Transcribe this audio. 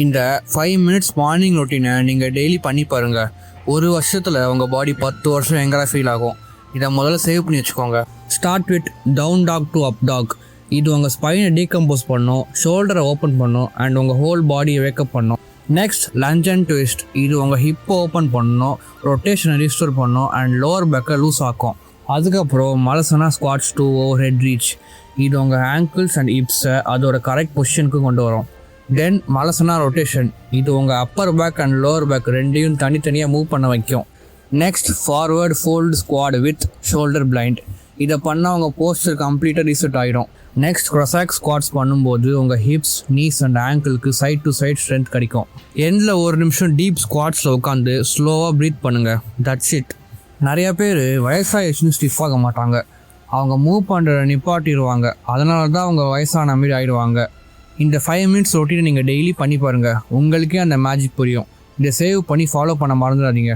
இந்த 5 minutes morning ரொட்டீனை நீங்கள் daily பண்ணி பாருங்கள். ஒரு வருஷத்தில் உங்கள் பாடி 10 வருஷம் எங்கடா ஃபீல் ஆகும். இதை முதல்ல சேவ் பண்ணி வச்சுக்கோங்க. Start with down dog to up dog. இது உங்கள் ஸ்பைனை டீகம்போஸ் பண்ணும், ஷோல்டரை ஓப்பன் பண்ணும் அண்ட் உங்கள் ஹோல் பாடியை வேக்கப் பண்ணும். Next lunge and twist. இது உங்கள் ஹிப்பை ஓப்பன் பண்ணணும், ரொட்டேஷனை ரிஸ்டோர் பண்ணும் அண்ட் லோவர் பேக்கை லூஸ் ஆக்கும். அதுக்கப்புறம் malasana squats to overhead reach. இது உங்கள் ஆங்கிள்ஸ் அண்ட் ஹிப்ஸை அதோட கரெக்ட் பொசிஷனுக்கு கொண்டு வரும். Then malasana rotation. இது உங்கள் upper back and lower back ரெண்டையும் தனித்தனியாக மூவ் பண்ண வைக்கும். Next forward fold squat with shoulder blind. இதை பண்ணால் உங்கள் போஸ்டர் கம்ப்ளீட்டாக ரீசெட் ஆகிடும். நெக்ஸ்ட் க்ரொசாக் ஸ்குவாட்ஸ் பண்ணும்போது உங்கள் ஹிப்ஸ், நீஸ் அண்ட் ஆங்கிளுக்கு சைட் டு சைட் ஸ்ட்ரென்த் கிடைக்கும். எண்டில் ஒரு நிமிஷம் டீப் ஸ்குவாட்ஸில் உட்காந்து ஸ்லோவாக ப்ரீத் பண்ணுங்கள். That's it. நிறையா பேர் வயசாகிடுச்சுன்னு ஸ்டிஃப் ஆக மாட்டாங்க. அவங்க மூவ் பண்ணுற நிப்பாட்டிடுவாங்க. அதனால தான் அவங்க வயசான மாரி ஆகிடுவாங்க. இந்த 5 மினிட்ஸ் ரொட்டீனை நீங்கள் டெய்லி பண்ணி பாருங்கள். உங்களுக்கே அந்த மேஜிக் புரியும். இதை சேவ் பண்ணி ஃபாலோ பண்ண மறந்துடாதீங்க.